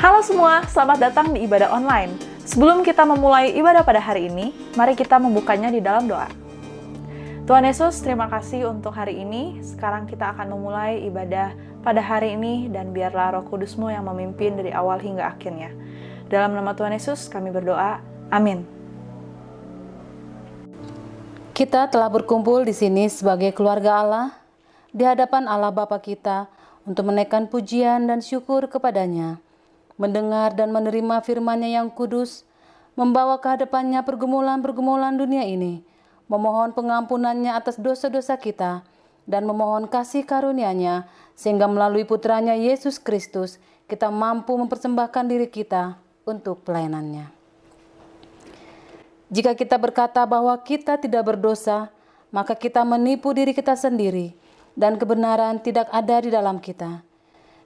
Halo semua, selamat datang di ibadah online. Sebelum kita memulai ibadah pada hari ini, mari kita membukanya di dalam doa. Tuhan Yesus, terima kasih untuk hari ini. Sekarang kita akan memulai ibadah pada hari ini dan biarlah Roh Kudus-Mu yang memimpin dari awal hingga akhirnya. Dalam nama Tuhan Yesus kami berdoa, amin. Kita telah berkumpul di sini sebagai keluarga Allah, di hadapan Allah Bapa kita, untuk menaikkan pujian dan syukur kepadanya, mendengar dan menerima firman-Nya yang kudus, membawa ke hadapan-Nya pergumulan-pergumulan dunia ini, memohon pengampunan-Nya atas dosa-dosa kita, dan memohon kasih karunia-Nya, sehingga melalui putranya Yesus Kristus, kita mampu mempersembahkan diri kita untuk pelayanan-Nya. Jika kita berkata bahwa kita tidak berdosa, maka kita menipu diri kita sendiri, dan kebenaran tidak ada di dalam kita.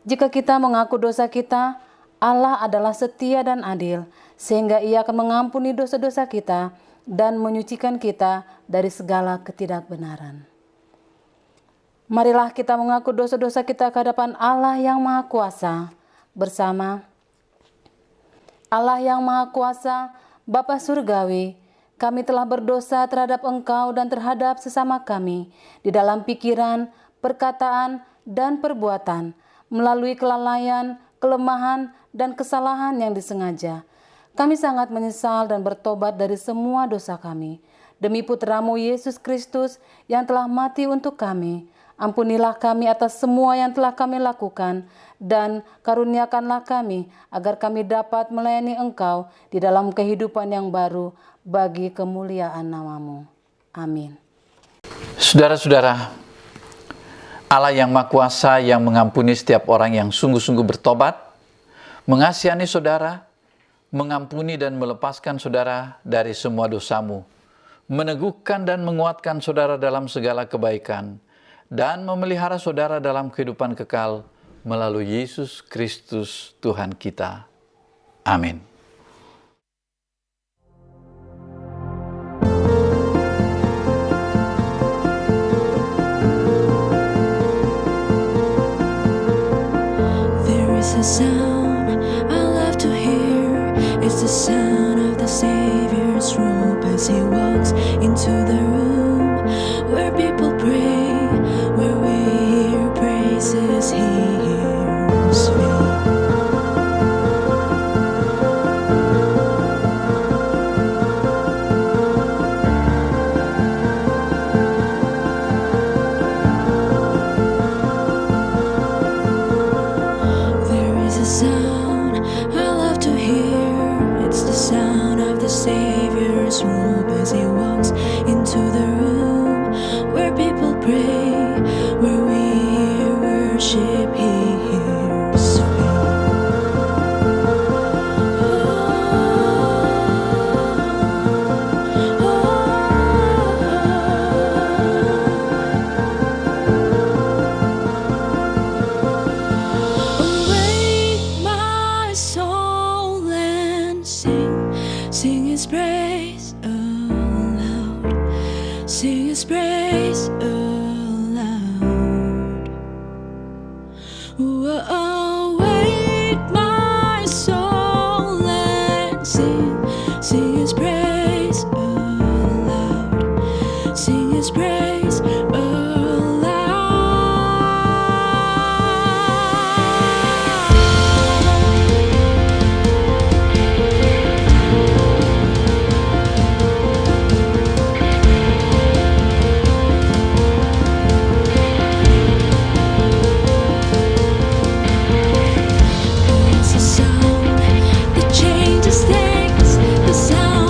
Jika kita mengaku dosa kita, Allah adalah setia dan adil, sehingga Ia akan mengampuni dosa-dosa kita dan menyucikan kita dari segala ketidakbenaran. Marilah kita mengaku dosa-dosa kita ke hadapan Allah yang Maha Kuasa bersama. Allah yang Maha Kuasa, Bapa Surgawi, kami telah berdosa terhadap Engkau dan terhadap sesama kami di dalam pikiran, perkataan, dan perbuatan, melalui kelalaian, kelemahan, dan kesalahan yang disengaja. Kami sangat menyesal dan bertobat dari semua dosa kami. Demi Putra-Mu Yesus Kristus yang telah mati untuk kami, ampunilah kami atas semua yang telah kami lakukan, dan karuniakanlah kami agar kami dapat melayani Engkau di dalam kehidupan yang baru bagi kemuliaan nama-Mu. Amin. Saudara-saudara, Allah yang Maha Kuasa yang mengampuni setiap orang yang sungguh-sungguh bertobat, mengasihani saudara, mengampuni dan melepaskan saudara dari semua dosamu, meneguhkan dan menguatkan saudara dalam segala kebaikan, dan memelihara saudara dalam kehidupan kekal melalui Yesus Kristus Tuhan kita. Amin. The sound I love to hear is the sound of the Savior's robe as He walks into the room where people pray, where we hear praises He hears me. Sound I love to hear, it's the sound of the Savior's robe as He walks into the room where people pray, where we hear worship He hears me. Sing His praise aloud. Sing His praise aloud. Awake my soul and sing. Sing His praise aloud. Sing His praise aloud. The sound that changes things, the sound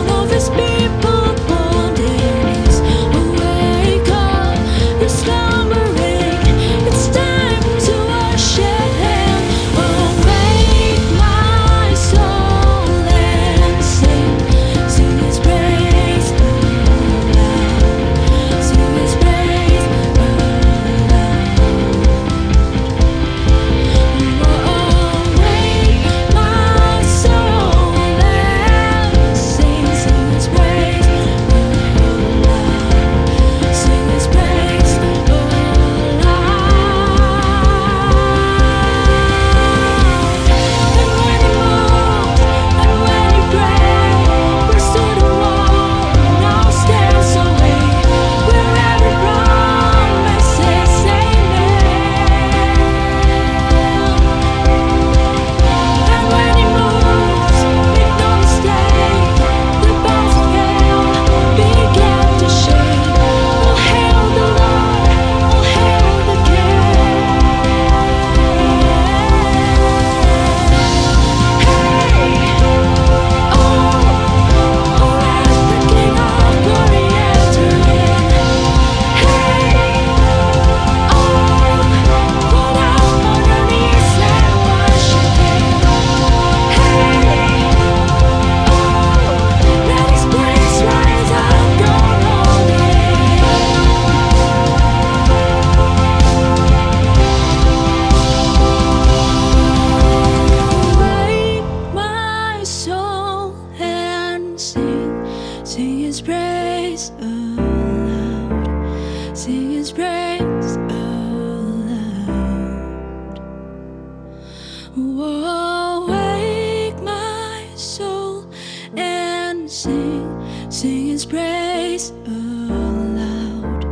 Oh, wake my soul and sing His praise aloud,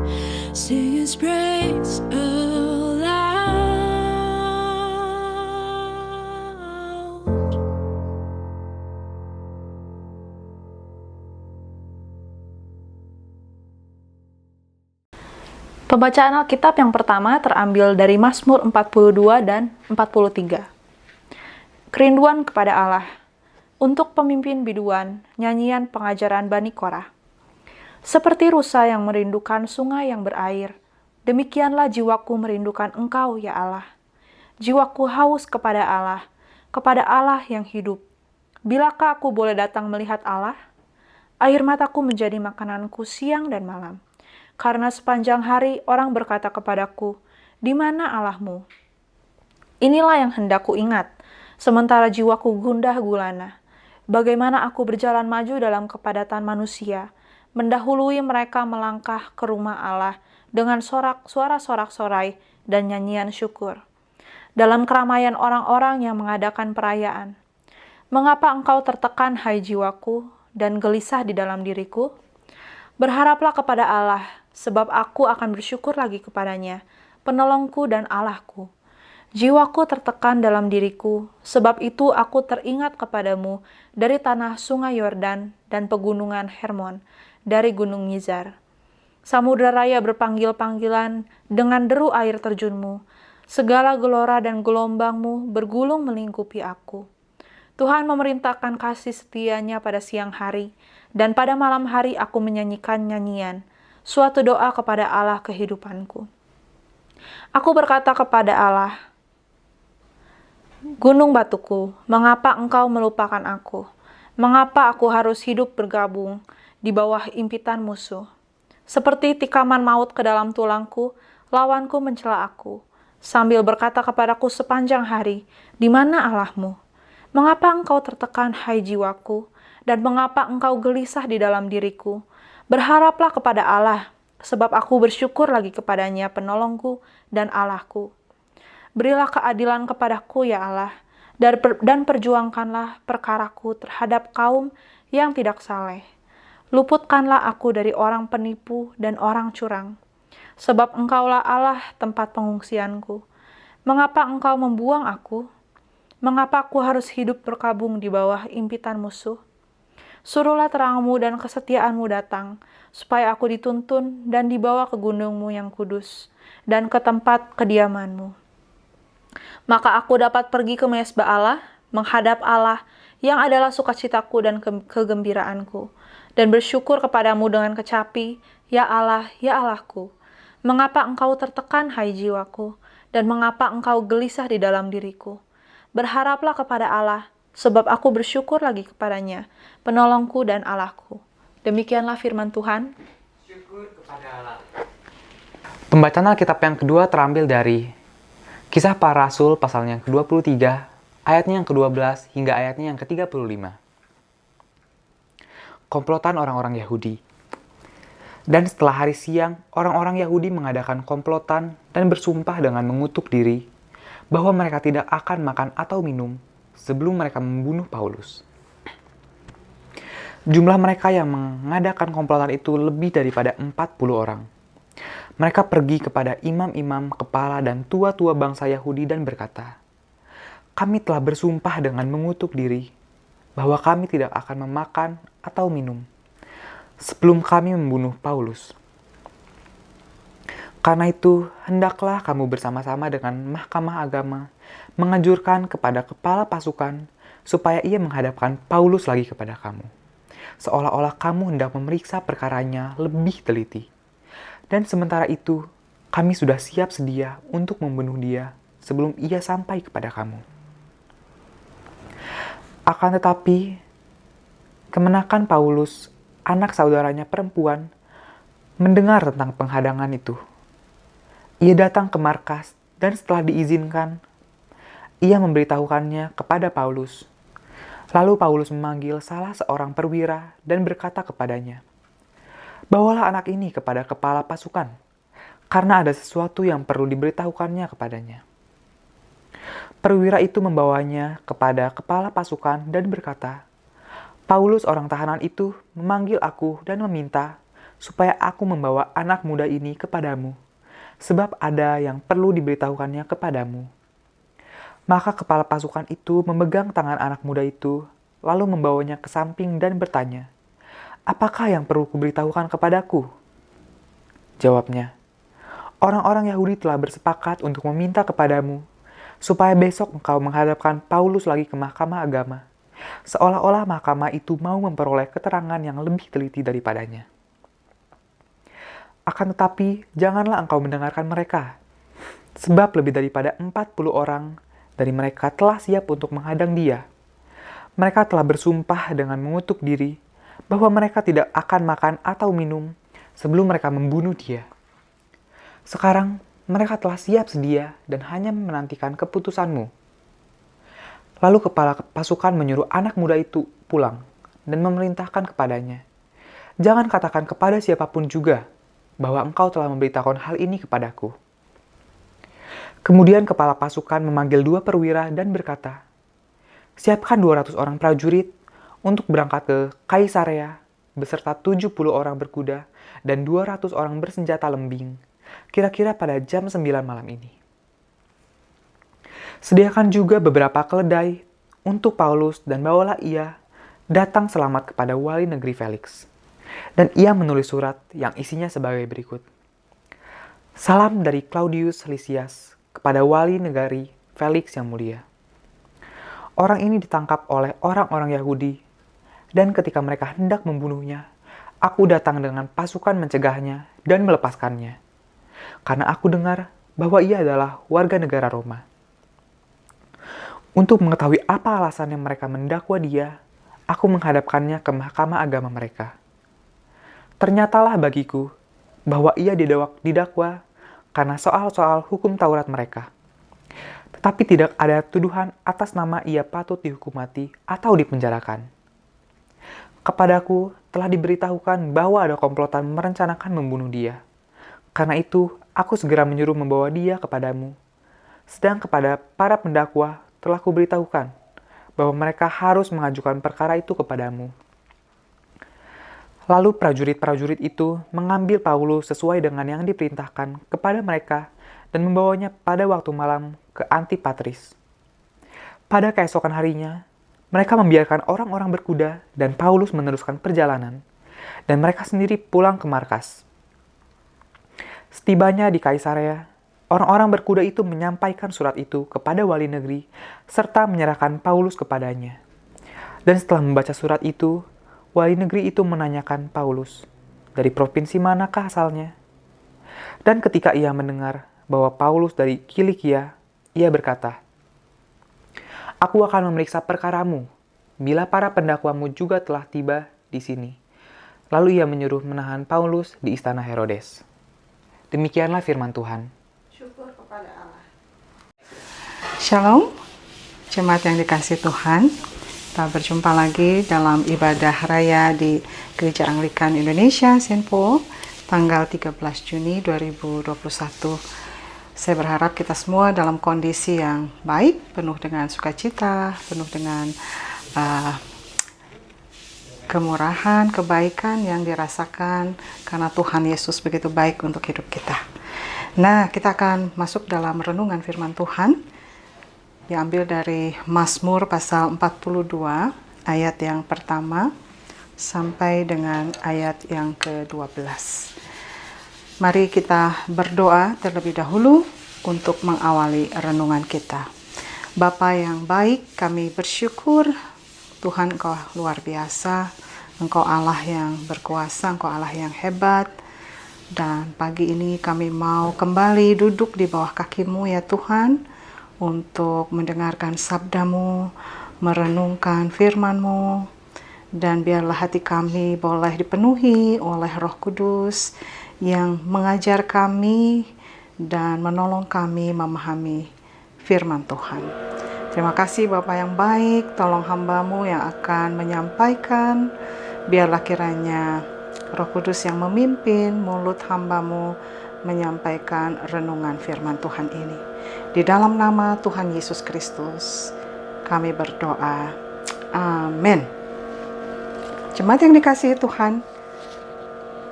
sing His praise aloud. Pembacaan Alkitab yang pertama terambil dari Mazmur 42 dan 43. Kerinduan kepada Allah. Untuk pemimpin biduan, nyanyian pengajaran Bani Korah. Seperti rusa yang merindukan sungai yang berair, demikianlah jiwaku merindukan Engkau, ya Allah. Jiwaku haus kepada Allah yang hidup. Bilakah aku boleh datang melihat Allah? Air mataku menjadi makananku siang dan malam. Karena sepanjang hari orang berkata kepadaku, "Di mana Allahmu?" Inilah yang hendak ku ingat, sementara jiwaku gundah gulana. Bagaimana aku berjalan maju dalam kepadatan manusia, mendahului mereka melangkah ke rumah Allah dengan suara sorak-sorai dan nyanyian syukur. Dalam keramaian orang-orang yang mengadakan perayaan. Mengapa engkau tertekan, hai jiwaku, dan gelisah di dalam diriku? Berharaplah kepada Allah, sebab aku akan bersyukur lagi kepadanya, penolongku dan Allahku. Jiwaku tertekan dalam diriku, sebab itu aku teringat kepadamu dari tanah sungai Yordan dan pegunungan Hermon, dari gunung Mizar. Samudra raya berpanggil-panggilan dengan deru air terjunmu, segala gelora dan gelombangmu bergulung melingkupi aku. Tuhan memerintahkan kasih setianya pada siang hari, dan pada malam hari aku menyanyikan nyanyian, suatu doa kepada Allah kehidupanku. Aku berkata kepada Allah, "Gunung batuku, mengapa engkau melupakan aku? Mengapa aku harus hidup bergabung di bawah impitan musuh? Seperti tikaman maut ke dalam tulangku, lawanku mencela aku, sambil berkata kepadaku sepanjang hari, 'Di mana Allahmu?' Mengapa engkau tertekan, hai jiwaku, dan mengapa engkau gelisah di dalam diriku? Berharaplah kepada Allah, sebab aku bersyukur lagi kepadanya, penolongku dan Allahku. Berilah keadilan kepadaku, ya Allah, dan perjuangkanlah perkaraku terhadap kaum yang tidak saleh. Luputkanlah aku dari orang penipu dan orang curang, sebab Engkaulah Allah tempat pengungsianku. Mengapa Engkau membuang aku? Mengapa aku harus hidup berkabung di bawah impitan musuh? Suruhlah terangmu dan kesetiaanmu datang, supaya aku dituntun dan dibawa ke gunungmu yang kudus, dan ke tempat kediamanmu. Maka aku dapat pergi ke mezbah Allah, menghadap Allah, yang adalah sukacitaku dan kegembiraanku, dan bersyukur kepadamu dengan kecapi, ya Allah, ya Allahku. Mengapa engkau tertekan, hai jiwaku, dan mengapa engkau gelisah di dalam diriku? Berharaplah kepada Allah, sebab aku bersyukur lagi kepadanya, penolongku dan Allahku. Demikianlah firman Tuhan. Syukur kepada Allah. Pembacaan Alkitab yang kedua terambil dari Kisah Para Rasul pasal yang ke-23, ayatnya yang ke-12 hingga ayatnya yang ke-35. Komplotan orang-orang Yahudi. Dan setelah hari siang, orang-orang Yahudi mengadakan komplotan dan bersumpah dengan mengutuk diri bahwa mereka tidak akan makan atau minum sebelum mereka membunuh Paulus. Jumlah mereka yang mengadakan komplotan itu lebih daripada 40 orang. Mereka pergi kepada imam-imam, kepala, dan tua-tua bangsa Yahudi dan berkata, "Kami telah bersumpah dengan mengutuk diri bahwa kami tidak akan memakan atau minum sebelum kami membunuh Paulus. Karena itu, hendaklah kamu bersama-sama dengan Mahkamah Agama menganjurkan kepada kepala pasukan supaya ia menghadapkan Paulus lagi kepada kamu, seolah-olah kamu hendak memeriksa perkaranya lebih teliti. Dan sementara itu, kami sudah siap sedia untuk membunuh dia sebelum ia sampai kepada kamu. Akan tetapi, kemenakan Paulus, anak saudaranya perempuan, mendengar tentang penghadangan itu. Ia datang ke markas dan setelah diizinkan, ia memberitahukannya kepada Paulus. Lalu Paulus memanggil salah seorang perwira dan berkata kepadanya, "Bawalah anak ini kepada kepala pasukan, karena ada sesuatu yang perlu diberitahukannya kepadanya." Perwira itu membawanya kepada kepala pasukan dan berkata, "Paulus orang tahanan itu memanggil aku dan meminta supaya aku membawa anak muda ini kepadamu, sebab ada yang perlu diberitahukannya kepadamu." Maka kepala pasukan itu memegang tangan anak muda itu, lalu membawanya ke samping dan bertanya, "Apakah yang perlu kuberitahukan kepadaku?" Jawabnya, "Orang-orang Yahudi telah bersepakat untuk meminta kepadamu supaya besok engkau menghadapkan Paulus lagi ke mahkamah agama, seolah-olah mahkamah itu mau memperoleh keterangan yang lebih teliti daripadanya. Akan tetapi, janganlah engkau mendengarkan mereka, sebab lebih daripada 40 orang dari mereka telah siap untuk menghadang dia. Mereka telah bersumpah dengan mengutuk diri bahwa mereka tidak akan makan atau minum sebelum mereka membunuh dia. Sekarang, mereka telah siap sedia dan hanya menantikan keputusanmu." Lalu kepala pasukan menyuruh anak muda itu pulang dan memerintahkan kepadanya, "Jangan katakan kepada siapapun juga bahwa engkau telah memberitahukan hal ini kepadaku." Kemudian kepala pasukan memanggil 2 perwira dan berkata, "Siapkan 200 orang prajurit untuk berangkat ke Kaisarea beserta 70 orang berkuda dan 200 orang bersenjata lembing, kira-kira pada jam 9 malam ini. Sediakan juga beberapa keledai untuk Paulus dan bawalah ia datang selamat kepada wali negeri Felix." Dan ia menulis surat yang isinya sebagai berikut. "Salam dari Claudius Lysias kepada wali negeri Felix yang mulia. Orang ini ditangkap oleh orang-orang Yahudi, dan ketika mereka hendak membunuhnya, aku datang dengan pasukan mencegahnya dan melepaskannya, karena aku dengar bahwa ia adalah warga negara Roma. Untuk mengetahui apa alasannya mereka mendakwa dia, aku menghadapkannya ke mahkamah agama mereka. Ternyatalah bagiku bahwa ia didakwa karena soal-soal hukum Taurat mereka. Tetapi tidak ada tuduhan atas nama ia patut dihukum mati atau dipenjarakan. Kepadaku telah diberitahukan bahwa ada komplotan merencanakan membunuh dia. Karena itu, aku segera menyuruh membawa dia kepadamu. Sedang kepada para pendakwa telah kuberitahukan bahwa mereka harus mengajukan perkara itu kepadamu." Lalu prajurit-prajurit itu mengambil Paulus sesuai dengan yang diperintahkan kepada mereka dan membawanya pada waktu malam ke Antipatris. Pada keesokan harinya, mereka membiarkan orang-orang berkuda dan Paulus meneruskan perjalanan, dan mereka sendiri pulang ke markas. Setibanya di Kaisarea, orang-orang berkuda itu menyampaikan surat itu kepada wali negeri serta menyerahkan Paulus kepadanya. Dan setelah membaca surat itu, wali negeri itu menanyakan Paulus, dari provinsi manakah asalnya? Dan ketika ia mendengar bahwa Paulus dari Kilikia, ia berkata, "Aku akan memeriksa perkaramu, bila para pendakwamu juga telah tiba di sini." Lalu ia menyuruh menahan Paulus di istana Herodes. Demikianlah firman Tuhan. Syukur kepada Allah. Shalom, jemaat yang dikasihi Tuhan. Kita berjumpa lagi dalam ibadah raya di Gereja Anglikan Indonesia, St. Paul, tanggal 13 Juni 2021. Saya berharap kita semua dalam kondisi yang baik, penuh dengan sukacita, penuh dengan kemurahan, kebaikan yang dirasakan karena Tuhan Yesus begitu baik untuk hidup kita. Nah, kita akan masuk dalam renungan firman Tuhan, diambil dari Mazmur pasal 42 ayat yang pertama sampai dengan ayat yang ke-12. Mari kita berdoa terlebih dahulu untuk mengawali renungan kita. Bapa yang baik, kami bersyukur Tuhan, Engkau luar biasa, Engkau Allah yang berkuasa, Engkau Allah yang hebat. Dan pagi ini kami mau kembali duduk di bawah kaki-Mu ya Tuhan, untuk mendengarkan sabda-Mu, merenungkan firman-Mu, dan biarlah hati kami boleh dipenuhi oleh Roh Kudus yang mengajar kami dan menolong kami memahami firman Tuhan. Terima kasih Bapa yang baik, tolong hamba-Mu yang akan menyampaikan, biarlah kiranya Roh Kudus yang memimpin mulut hamba-Mu menyampaikan renungan firman Tuhan ini. Di dalam nama Tuhan Yesus Kristus, kami berdoa. Amin. Jemaat yang dikasihi Tuhan,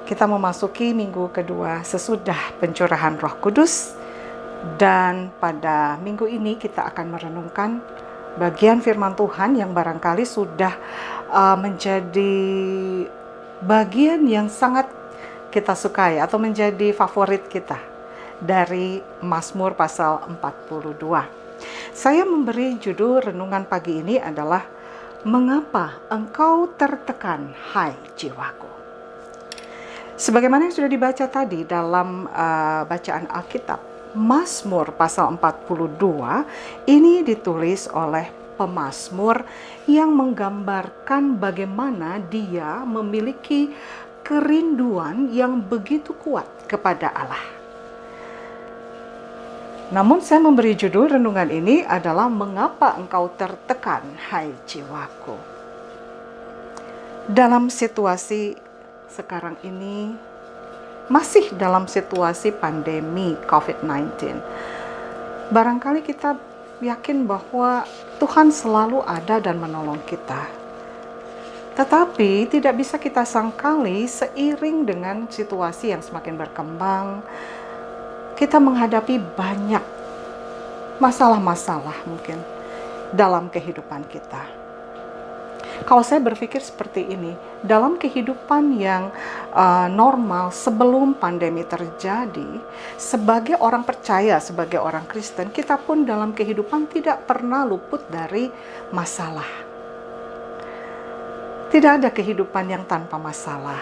kita memasuki minggu kedua sesudah pencurahan Roh Kudus, dan pada minggu ini kita akan merenungkan bagian firman Tuhan yang barangkali sudah menjadi bagian yang sangat kita sukai atau menjadi favorit kita dari Mazmur pasal 42. Saya memberi judul renungan pagi ini adalah Mengapa Engkau Tertekan, Hai Jiwaku. Sebagaimana yang sudah dibaca tadi dalam bacaan Alkitab, Mazmur pasal 42 ini ditulis oleh pemazmur yang menggambarkan bagaimana dia memiliki kerinduan yang begitu kuat kepada Allah. Namun saya memberi judul renungan ini adalah Mengapa Engkau Tertekan, Hai Jiwaku. Dalam situasi sekarang ini, masih dalam situasi pandemi COVID-19, barangkali kita yakin bahwa Tuhan selalu ada dan menolong kita. Tetapi tidak bisa kita sangkali seiring dengan situasi yang semakin berkembang, kita menghadapi banyak masalah-masalah mungkin dalam kehidupan kita. Kalau saya berpikir seperti ini, dalam kehidupan yang normal sebelum pandemi terjadi, sebagai orang percaya, sebagai orang Kristen, kita pun dalam kehidupan tidak pernah luput dari masalah. Tidak ada kehidupan yang tanpa masalah.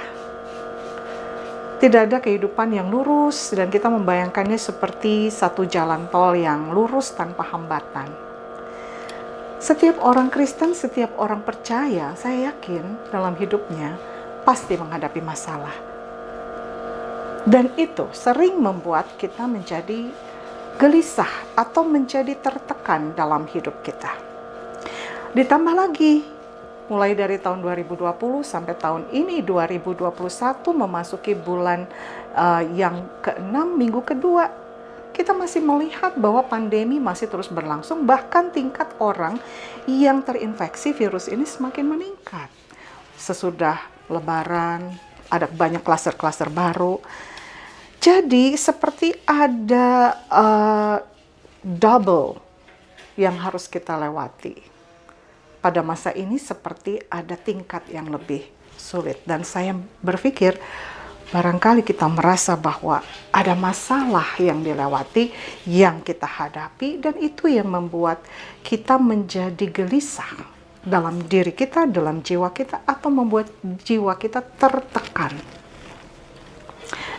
Tidak ada kehidupan yang lurus, dan kita membayangkannya seperti satu jalan tol yang lurus tanpa hambatan. Setiap orang Kristen, setiap orang percaya, saya yakin dalam hidupnya pasti menghadapi masalah. Dan itu sering membuat kita menjadi gelisah atau menjadi tertekan dalam hidup kita. Ditambah lagi, mulai dari tahun 2020 sampai tahun ini 2021 memasuki bulan yang ke-6, minggu kedua, kita masih melihat bahwa pandemi masih terus berlangsung, bahkan tingkat orang yang terinfeksi virus ini semakin meningkat. Sesudah Lebaran, ada banyak klaster-klaster baru. Jadi seperti ada double yang harus kita lewati. Pada masa ini seperti ada tingkat yang lebih sulit. Dan saya berpikir barangkali kita merasa bahwa ada masalah yang dilewati, yang kita hadapi, dan itu yang membuat kita menjadi gelisah dalam diri kita, dalam jiwa kita, atau membuat jiwa kita tertekan.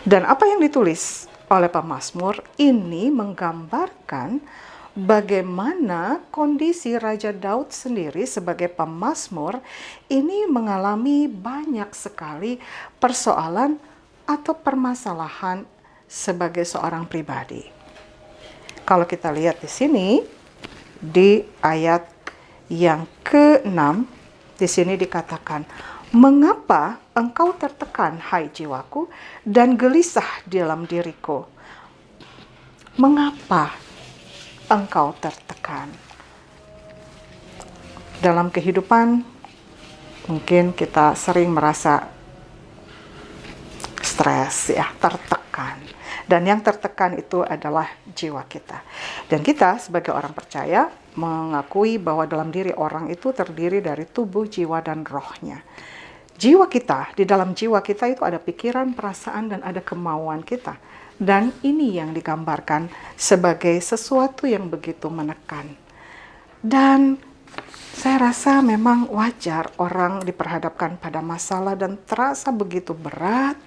Dan apa yang ditulis oleh pemazmur ini menggambarkan bagaimana kondisi Raja Daud sendiri sebagai pemazmur ini mengalami banyak sekali persoalan atau permasalahan sebagai seorang pribadi. Kalau kita lihat di sini, di ayat yang ke-6, di sini dikatakan, Mengapa engkau tertekan, hai jiwaku, dan gelisah dalam diriku? Mengapa engkau tertekan? Dalam kehidupan mungkin kita sering merasa stres, ya, tertekan. Dan yang tertekan itu adalah jiwa kita. Dan kita sebagai orang percaya mengakui bahwa dalam diri orang itu terdiri dari tubuh, jiwa, dan rohnya. Jiwa kita, di dalam jiwa kita itu ada pikiran, perasaan, dan ada kemauan kita. Dan ini yang digambarkan sebagai sesuatu yang begitu menekan. Dan saya rasa memang wajar orang diperhadapkan pada masalah dan terasa begitu berat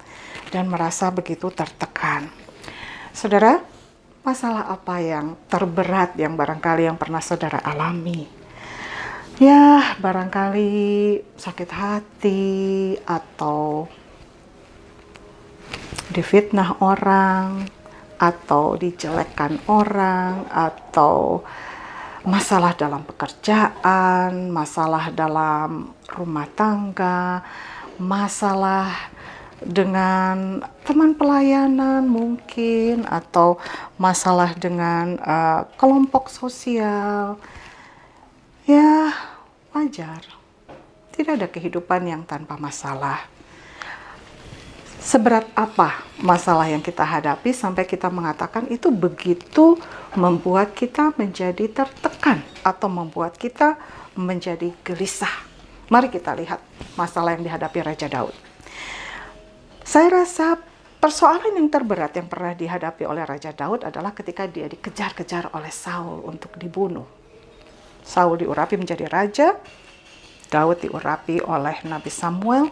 dan merasa begitu tertekan. Saudara, masalah apa yang terberat yang barangkali yang pernah saudara alami? Ya, barangkali sakit hati atau difitnah orang, atau dijelekkan orang, atau masalah dalam pekerjaan, masalah dalam rumah tangga, masalah dengan teman pelayanan mungkin, atau masalah dengan kelompok sosial. Ya, wajar. Tidak ada kehidupan yang tanpa masalah. Seberat apa masalah yang kita hadapi sampai kita mengatakan itu begitu membuat kita menjadi tertekan atau membuat kita menjadi gelisah. Mari kita lihat masalah yang dihadapi Raja Daud. Saya rasa persoalan yang terberat yang pernah dihadapi oleh Raja Daud adalah ketika dia dikejar-kejar oleh Saul untuk dibunuh. Saul diurapi menjadi raja, Daud diurapi oleh Nabi Samuel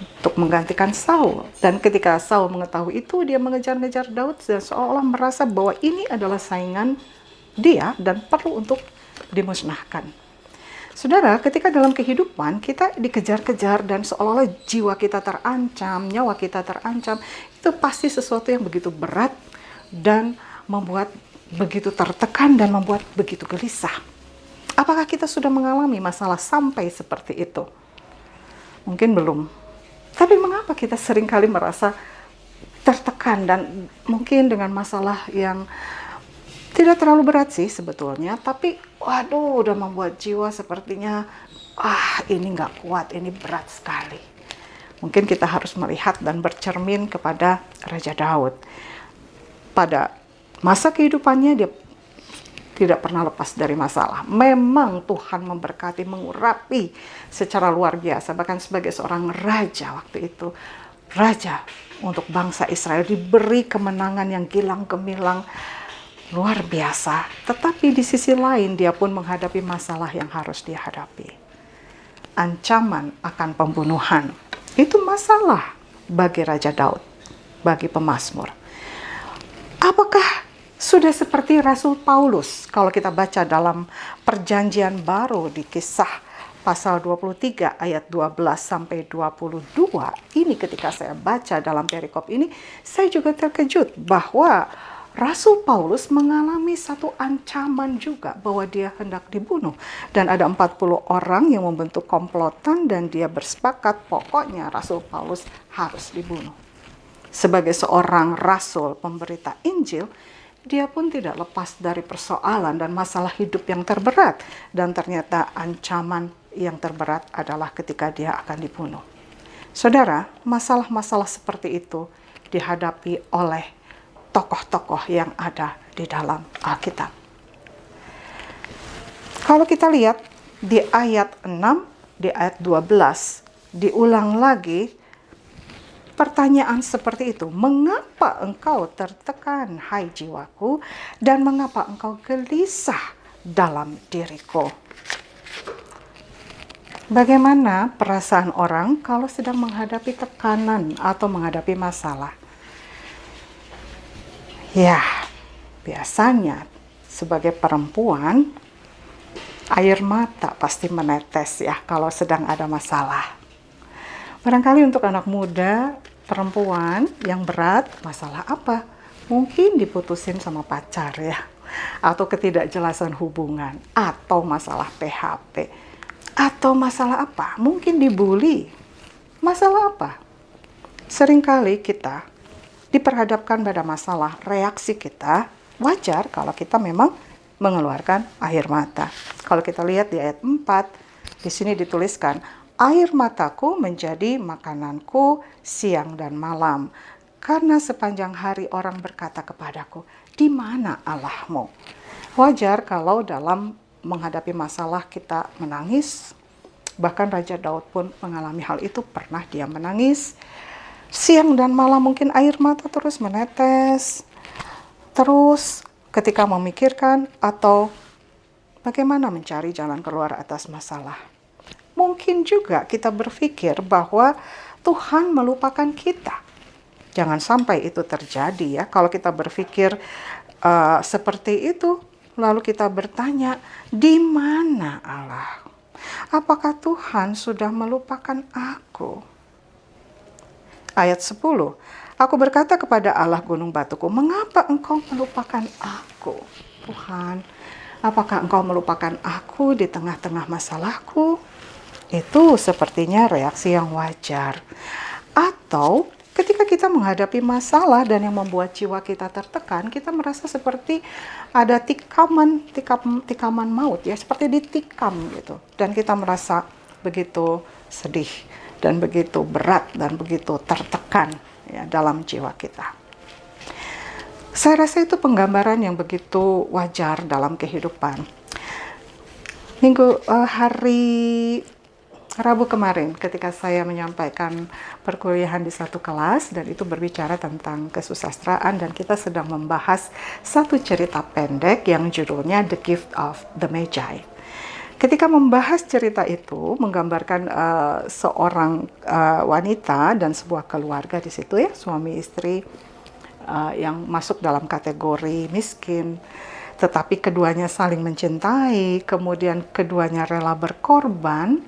untuk menggantikan Saul. Dan ketika Saul mengetahui itu, dia mengejar-ngejar Daud dan seolah merasa bahwa ini adalah saingan dia dan perlu untuk dimusnahkan. Saudara, ketika dalam kehidupan kita dikejar-kejar dan seolah-olah jiwa kita terancam, nyawa kita terancam, itu pasti sesuatu yang begitu berat dan membuat begitu tertekan dan membuat begitu gelisah. Apakah kita sudah mengalami masalah sampai seperti itu? Mungkin belum. Tapi mengapa kita seringkali merasa tertekan dan mungkin dengan masalah yang tidak terlalu berat sih sebetulnya, tapi waduh udah membuat jiwa sepertinya ini nggak kuat, ini berat sekali. Mungkin kita harus melihat dan bercermin kepada Raja Daud. Pada masa kehidupannya dia tidak pernah lepas dari masalah. Memang Tuhan memberkati, mengurapi secara luar biasa. Bahkan sebagai seorang raja waktu itu, raja untuk bangsa Israel, diberi kemenangan yang gilang gemilang luar biasa. Tetapi di sisi lain dia pun menghadapi masalah yang harus dihadapi. Ancaman akan pembunuhan. Itu masalah bagi Raja Daud, bagi pemazmur. Apakah sudah seperti Rasul Paulus? Kalau kita baca dalam Perjanjian Baru di Kisah pasal 23 ayat 12 sampai 22, ini ketika saya baca dalam perikop ini, saya juga terkejut bahwa Rasul Paulus mengalami satu ancaman juga bahwa dia hendak dibunuh. Dan ada 40 orang yang membentuk komplotan dan dia bersepakat pokoknya Rasul Paulus harus dibunuh. Sebagai seorang rasul pemberita Injil, dia pun tidak lepas dari persoalan dan masalah hidup yang terberat. Dan ternyata ancaman yang terberat adalah ketika dia akan dibunuh. Saudara, masalah-masalah seperti itu dihadapi oleh tokoh-tokoh yang ada di dalam Alkitab. Kalau kita lihat di ayat 6, di ayat 12, diulang lagi pertanyaan seperti itu. Mengapa engkau tertekan, hai jiwaku, dan mengapa engkau gelisah dalam diriku? Bagaimana perasaan orang kalau sedang menghadapi tekanan atau menghadapi masalah? Ya, biasanya sebagai perempuan, air mata pasti menetes ya kalau sedang ada masalah. Barangkali untuk anak muda, perempuan yang berat, masalah apa? Mungkin diputusin sama pacar ya, atau ketidakjelasan hubungan, atau masalah PHP, atau masalah apa? Mungkin dibully. Masalah apa? Seringkali kita diperhadapkan pada masalah, reaksi kita wajar kalau kita memang mengeluarkan air mata. Kalau kita lihat di ayat 4, di sini dituliskan, air mataku menjadi makananku siang dan malam. Karena sepanjang hari orang berkata kepadaku, di mana Allahmu? Wajar kalau dalam menghadapi masalah kita menangis. Bahkan Raja Daud pun mengalami hal itu, pernah dia menangis. Siang dan malam mungkin air mata terus menetes. Terus ketika memikirkan atau bagaimana mencari jalan keluar atas masalah. Mungkin juga kita berpikir bahwa Tuhan melupakan kita. Jangan sampai itu terjadi ya. Kalau kita berpikir seperti itu, lalu kita bertanya, di mana Allah? Apakah Tuhan sudah melupakan aku? Ayat 10, aku berkata kepada Allah gunung batuku, mengapa engkau melupakan aku? Tuhan, apakah engkau melupakan aku di tengah-tengah masalahku? Itu sepertinya reaksi yang wajar. Atau ketika kita menghadapi masalah dan yang membuat jiwa kita tertekan, kita merasa seperti ada tikaman maut ya, seperti ditikam gitu. Dan kita merasa begitu sedih dan begitu berat dan begitu tertekan ya dalam jiwa kita. Saya rasa itu penggambaran yang begitu wajar dalam kehidupan. Hari Rabu kemarin ketika saya menyampaikan perkuliahan di satu kelas dan itu berbicara tentang kesusastraan dan kita sedang membahas satu cerita pendek yang judulnya The Gift of the Magi. Ketika membahas cerita itu menggambarkan seorang wanita dan sebuah keluarga di situ ya, suami istri yang masuk dalam kategori miskin, tetapi keduanya saling mencintai, kemudian keduanya rela berkorban.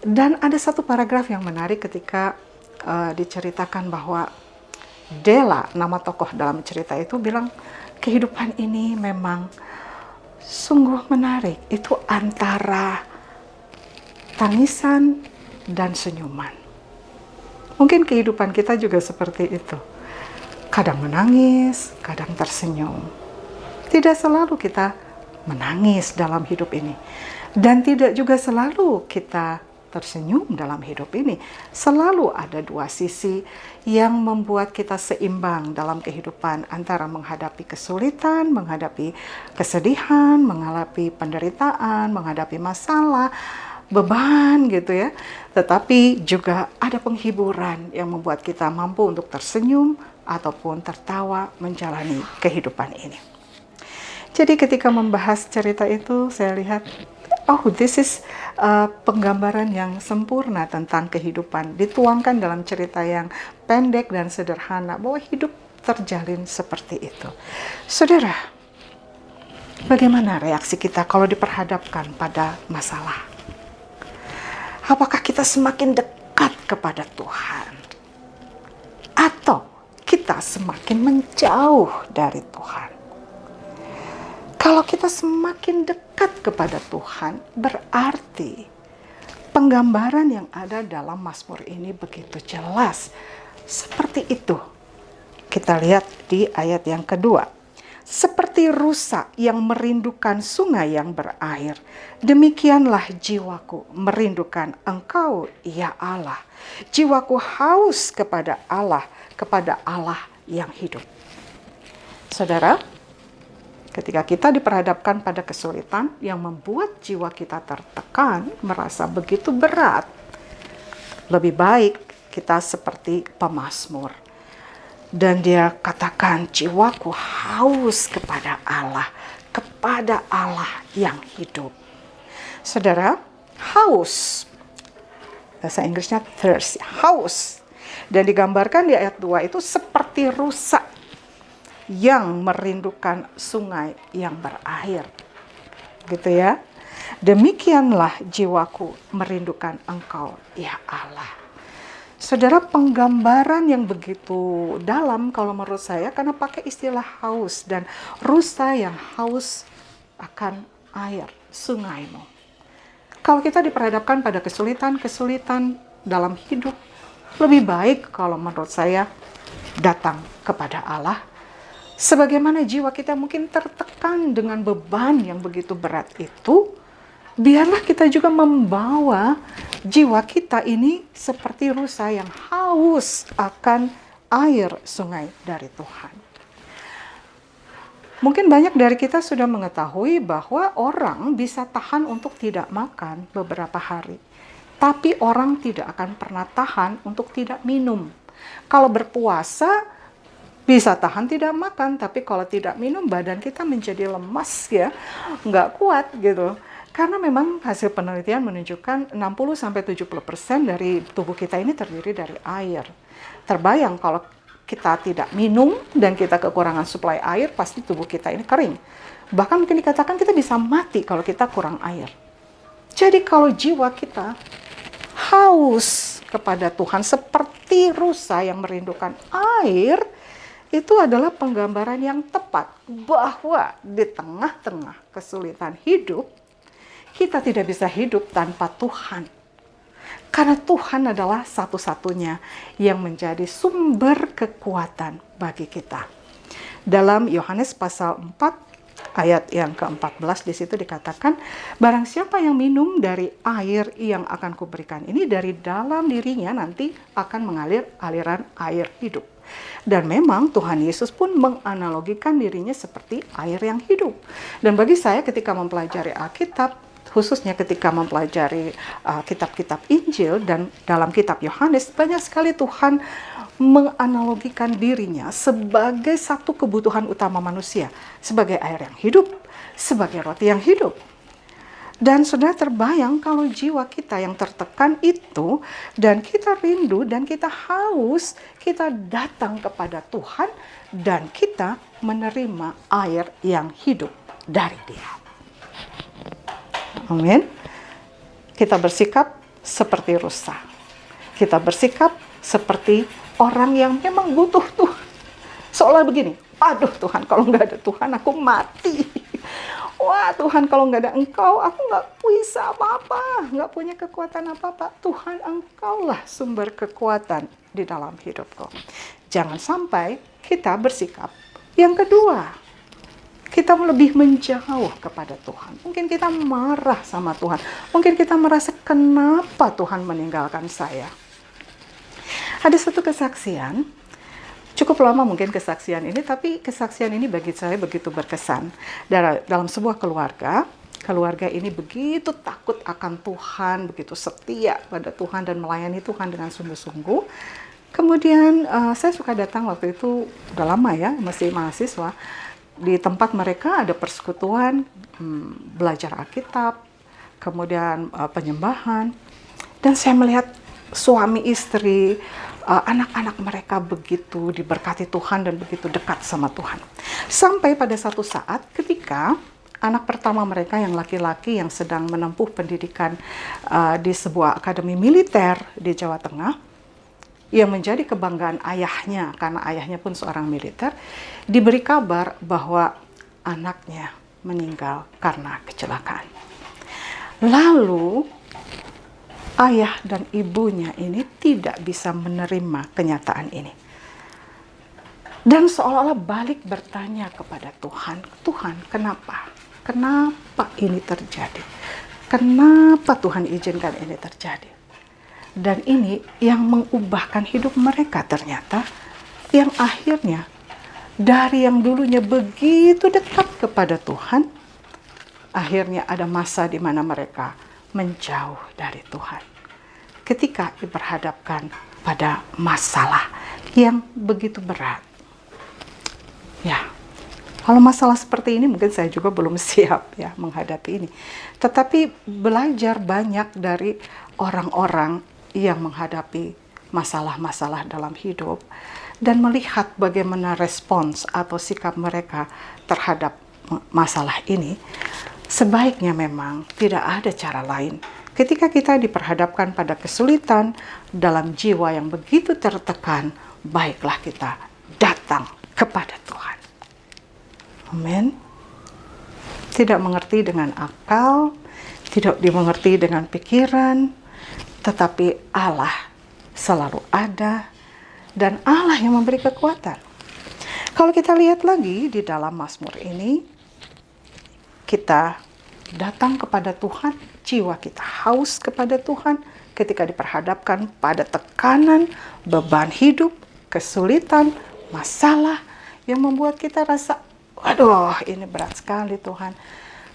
Dan ada satu paragraf yang menarik ketika diceritakan bahwa Della, nama tokoh dalam cerita itu, bilang kehidupan ini memang sungguh menarik. Itu antara tangisan dan senyuman. Mungkin kehidupan kita juga seperti itu. Kadang menangis, kadang tersenyum. Tidak selalu kita menangis dalam hidup ini. Dan tidak juga selalu kita tersenyum dalam hidup ini. Selalu ada dua sisi yang membuat kita seimbang dalam kehidupan antara menghadapi kesulitan, menghadapi kesedihan, menghadapi penderitaan, menghadapi masalah, beban gitu ya. Tetapi juga ada penghiburan yang membuat kita mampu untuk tersenyum ataupun tertawa menjalani kehidupan ini. Jadi ketika membahas cerita itu saya lihat, oh this is penggambaran yang sempurna tentang kehidupan. Dituangkan dalam cerita yang pendek dan sederhana bahwa hidup terjalin seperti itu. Saudara, bagaimana reaksi kita kalau diperhadapkan pada masalah? Apakah kita semakin dekat kepada Tuhan? Atau kita semakin menjauh dari Tuhan? Kalau kita semakin dekat kepada Tuhan, berarti penggambaran yang ada dalam Mazmur ini begitu jelas. Seperti itu. Kita lihat di ayat yang kedua. Seperti rusa yang merindukan sungai yang berair, demikianlah jiwaku merindukan Engkau, ya Allah. Jiwaku haus kepada Allah yang hidup. Saudara, ketika kita diperhadapkan pada kesulitan yang membuat jiwa kita tertekan, merasa begitu berat, lebih baik kita seperti pemazmur. Dan dia katakan, jiwaku haus kepada Allah yang hidup. Saudara, haus, bahasa Inggrisnya thirst, haus. Dan digambarkan di ayat 2 itu seperti rusa yang merindukan sungai yang berair. Gitu ya. Demikianlah jiwaku merindukan Engkau, ya Allah. Saudara, penggambaran yang begitu dalam kalau menurut saya karena pakai istilah haus dan rusa yang haus akan air sungaimu. Kalau kita diperhadapkan pada kesulitan dalam hidup, lebih baik kalau menurut saya datang kepada Allah. Sebagaimana jiwa kita mungkin tertekan dengan beban yang begitu berat itu, biarlah kita juga membawa jiwa kita ini seperti rusa yang haus akan air sungai dari Tuhan. Mungkin banyak dari kita sudah mengetahui bahwa orang bisa tahan untuk tidak makan beberapa hari. Tapi orang tidak akan pernah tahan untuk tidak minum. Kalau berpuasa, bisa tahan tidak makan, tapi kalau tidak minum, badan kita menjadi lemas ya, nggak kuat gitu. Karena memang hasil penelitian menunjukkan 60-70% dari tubuh kita ini terdiri dari air. Terbayang kalau kita tidak minum dan kita kekurangan suplai air, pasti tubuh kita ini kering. Bahkan mungkin dikatakan kita bisa mati kalau kita kurang air. Jadi kalau jiwa kita haus kepada Tuhan seperti rusa yang merindukan air, itu adalah penggambaran yang tepat bahwa di tengah-tengah kesulitan hidup, kita tidak bisa hidup tanpa Tuhan. Karena Tuhan adalah satu-satunya yang menjadi sumber kekuatan bagi kita. Dalam Yohanes pasal 4 ayat yang ke-14 di situ dikatakan, barang siapa yang minum dari air yang akan kuberikan ini, dari dalam dirinya nanti akan mengalir aliran air hidup. Dan memang Tuhan Yesus pun menganalogikan dirinya seperti air yang hidup. Dan bagi saya ketika mempelajari Alkitab, khususnya ketika mempelajari kitab-kitab Injil dan dalam kitab Yohanes, banyak sekali Tuhan menganalogikan dirinya sebagai satu kebutuhan utama manusia, sebagai air yang hidup, sebagai roti yang hidup. Dan saudara terbayang kalau jiwa kita yang tertekan itu, dan kita rindu dan kita haus, kita datang kepada Tuhan dan kita menerima air yang hidup dari Dia. Amin. Kita bersikap seperti rusa. Kita bersikap seperti orang yang memang butuh Tuhan. Seolah begini, aduh Tuhan, kalau nggak ada Tuhan aku mati. Wah Tuhan, kalau nggak ada Engkau aku nggak bisa apa-apa, nggak punya kekuatan apa-apa. Tuhan, Engkaulah sumber kekuatan di dalam hidupku. Jangan sampai kita bersikap yang kedua. Kita lebih menjauh kepada Tuhan. Mungkin kita marah sama Tuhan. Mungkin kita merasa kenapa Tuhan meninggalkan saya. Ada satu kesaksian, cukup lama mungkin kesaksian ini, tapi kesaksian ini bagi saya begitu berkesan. Dalam sebuah keluarga ini begitu takut akan Tuhan, begitu setia pada Tuhan dan melayani Tuhan dengan sungguh-sungguh. Kemudian saya suka datang waktu itu, udah lama ya, masih mahasiswa. Di tempat mereka ada persekutuan, belajar Alkitab, kemudian penyembahan. Dan saya melihat suami istri, anak-anak mereka begitu diberkati Tuhan dan begitu dekat sama Tuhan. Sampai pada satu saat ketika anak pertama mereka yang laki-laki yang sedang menempuh pendidikan di sebuah akademi militer di Jawa Tengah, yang menjadi kebanggaan ayahnya, karena ayahnya pun seorang militer, diberi kabar bahwa anaknya meninggal karena kecelakaan. Lalu ayah dan ibunya ini tidak bisa menerima kenyataan ini. Dan seolah-olah balik bertanya kepada Tuhan, Tuhan kenapa? Kenapa ini terjadi? Kenapa Tuhan izinkan ini terjadi? Dan ini yang mengubahkan hidup mereka ternyata, yang akhirnya dari yang dulunya begitu dekat kepada Tuhan, akhirnya ada masa di mana mereka menjauh dari Tuhan. Ketika diperhadapkan pada masalah yang begitu berat. Ya, kalau masalah seperti ini mungkin saya juga belum siap ya menghadapi ini. Tetapi belajar banyak dari orang-orang yang menghadapi masalah-masalah dalam hidup dan melihat bagaimana respons atau sikap mereka terhadap masalah ini, sebaiknya memang tidak ada cara lain. Ketika kita diperhadapkan pada kesulitan dalam jiwa yang begitu tertekan, baiklah kita datang kepada Tuhan. Amin. Tidak mengerti dengan akal, tidak dimengerti dengan pikiran, tetapi Allah selalu ada dan Allah yang memberi kekuatan. Kalau kita lihat lagi di dalam Mazmur ini, kita datang kepada Tuhan, jiwa kita haus kepada Tuhan ketika diperhadapkan pada tekanan, beban hidup, kesulitan, masalah yang membuat kita rasa, waduh ini berat sekali Tuhan,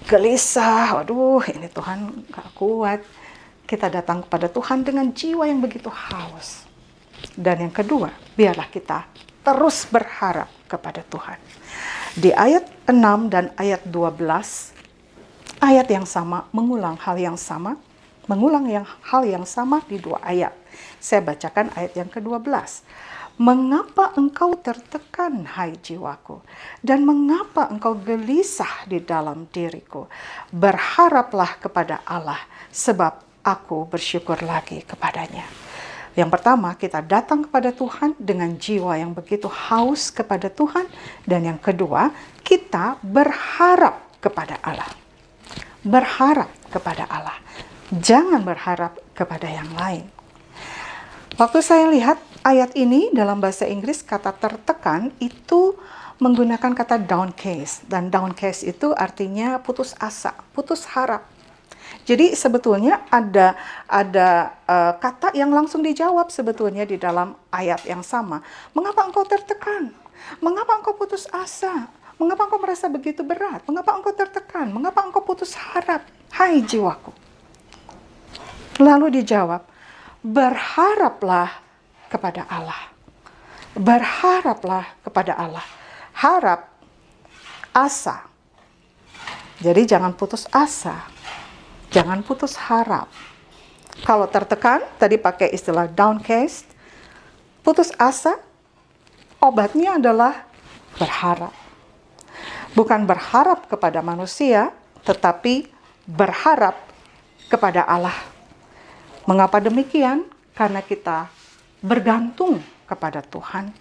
gelisah, waduh ini Tuhan gak kuat. Kita datang kepada Tuhan dengan jiwa yang begitu haus. Dan yang kedua, biarlah kita terus berharap kepada Tuhan. Di ayat 6 dan ayat 12, ayat yang sama mengulang hal yang sama, hal yang sama di dua ayat. Saya bacakan ayat yang ke-12. Mengapa engkau tertekan, hai jiwaku? Dan mengapa engkau gelisah di dalam diriku? Berharaplah kepada Allah, sebab aku bersyukur lagi kepadanya. Yang pertama, kita datang kepada Tuhan dengan jiwa yang begitu haus kepada Tuhan. Dan yang kedua, kita berharap kepada Allah. Berharap kepada Allah. Jangan berharap kepada yang lain. Waktu saya lihat ayat ini dalam bahasa Inggris, kata tertekan itu menggunakan kata downcast, dan downcast itu artinya putus asa, putus harap. Jadi sebetulnya ada kata yang langsung dijawab sebetulnya di dalam ayat yang sama. Mengapa engkau tertekan? Mengapa engkau putus asa? Mengapa engkau merasa begitu berat? Mengapa engkau tertekan? Mengapa engkau putus harap? Hai jiwaku. Lalu dijawab, berharaplah kepada Allah. Berharaplah kepada Allah. Harap, asa. Jadi jangan putus asa. Jangan putus harap. Kalau tertekan, tadi pakai istilah downcast. Putus asa, obatnya adalah berharap. Bukan berharap kepada manusia, tetapi berharap kepada Allah. Mengapa demikian? Karena kita bergantung kepada Tuhan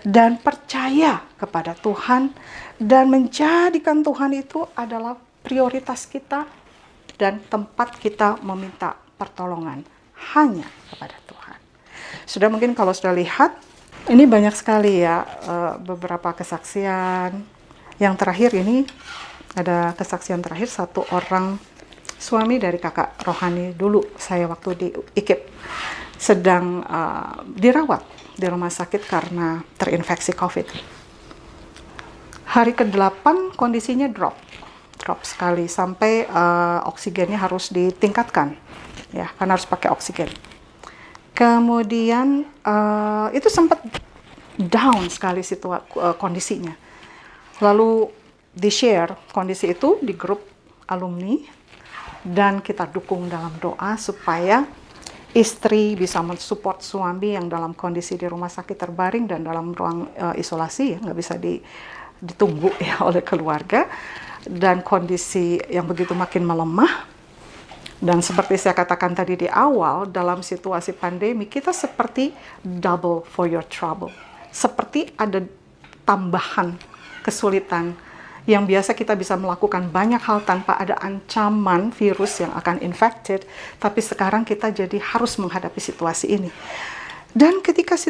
dan percaya kepada Tuhan dan menjadikan Tuhan itu adalah prioritas kita dan tempat kita meminta pertolongan hanya kepada Tuhan. Sudah mungkin kalau sudah lihat, ini banyak sekali ya beberapa kesaksian. Yang terakhir ini ada kesaksian terakhir satu orang suami dari kakak rohani dulu saya waktu di IKIP sedang dirawat di rumah sakit karena terinfeksi COVID. Hari ke-8 kondisinya drop sekali sampai oksigennya harus ditingkatkan ya karena harus pakai oksigen. Kemudian itu sempat down sekali kondisinya. Lalu di-share kondisi itu di grup alumni dan kita dukung dalam doa supaya istri bisa mensupport suami yang dalam kondisi di rumah sakit terbaring dan dalam ruang isolasi ya, nggak bisa ditunggu ya oleh keluarga, dan kondisi yang begitu makin melemah. Dan seperti saya katakan tadi di awal, dalam situasi pandemi kita seperti double for your trouble, seperti ada tambahan kesulitan yang biasa kita bisa melakukan banyak hal tanpa ada ancaman virus yang akan infected, tapi sekarang kita jadi harus menghadapi situasi ini. Dan ketika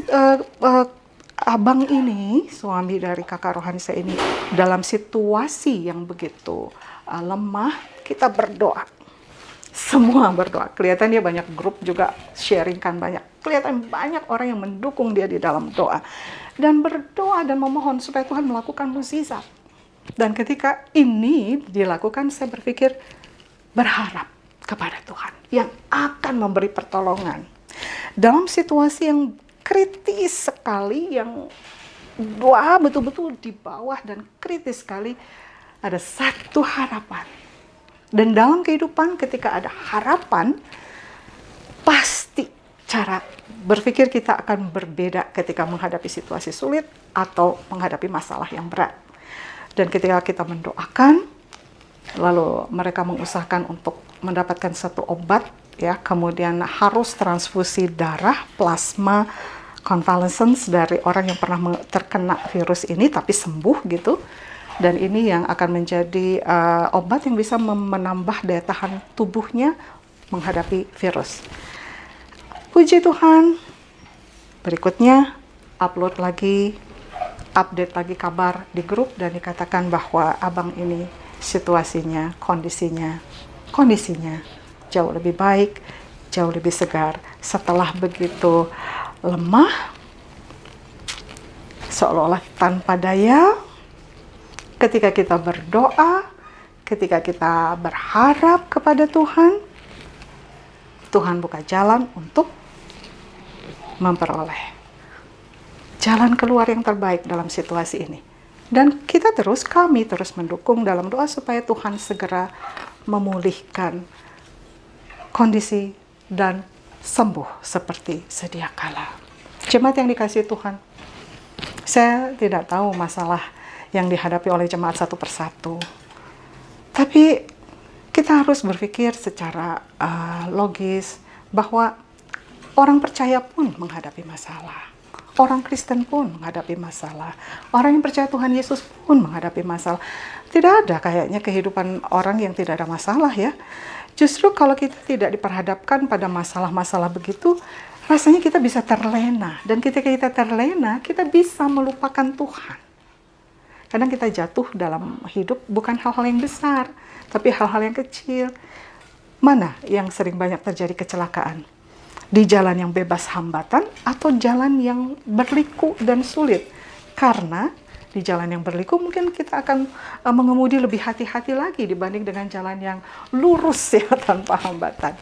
abang ini, suami dari kakak rohani saya ini, dalam situasi yang begitu lemah, kita berdoa. Semua berdoa. Kelihatan dia banyak grup juga sharingkan banyak. Kelihatan banyak orang yang mendukung dia di dalam doa. Dan berdoa dan memohon supaya Tuhan melakukan mukjizat. Dan ketika ini dilakukan, saya berpikir berharap kepada Tuhan yang akan memberi pertolongan. Dalam situasi yang kritis sekali, yang doa betul-betul di bawah dan kritis sekali, ada satu harapan. Dan dalam kehidupan ketika ada harapan, pasti cara berpikir kita akan berbeda ketika menghadapi situasi sulit atau menghadapi masalah yang berat. Dan ketika kita mendoakan, lalu mereka mengusahakan untuk mendapatkan satu obat, ya, kemudian harus transfusi darah, plasma, convalescence dari orang yang pernah terkena virus ini tapi sembuh gitu. Dan ini yang akan menjadi obat yang bisa menambah daya tahan tubuhnya menghadapi virus. Puji Tuhan, berikutnya upload lagi, update lagi kabar di grup dan dikatakan bahwa abang ini situasinya, kondisinya jauh lebih baik, jauh lebih segar. Setelah begitu lemah, seolah-olah tanpa daya, ketika kita berdoa, ketika kita berharap kepada Tuhan, Tuhan buka jalan untuk memperoleh jalan keluar yang terbaik dalam situasi ini. Dan kami terus mendukung dalam doa supaya Tuhan segera memulihkan kondisi dan sembuh seperti sedia kala. Jemaat yang dikasihi Tuhan, saya tidak tahu masalah yang dihadapi oleh jemaat satu persatu. Tapi kita harus berpikir secara logis bahwa orang percaya pun menghadapi masalah. Orang Kristen pun menghadapi masalah. Orang yang percaya Tuhan Yesus pun menghadapi masalah. Tidak ada kayaknya kehidupan orang yang tidak ada masalah ya. Justru kalau kita tidak diperhadapkan pada masalah-masalah begitu, rasanya kita bisa terlena. Dan ketika kita terlena, kita bisa melupakan Tuhan. Kadang kita jatuh dalam hidup bukan hal-hal yang besar, tapi hal-hal yang kecil. Mana yang sering banyak terjadi kecelakaan? Di jalan yang bebas hambatan atau jalan yang berliku dan sulit? Karena di jalan yang berliku mungkin kita akan mengemudi lebih hati-hati lagi dibanding dengan jalan yang lurus ya tanpa hambatan.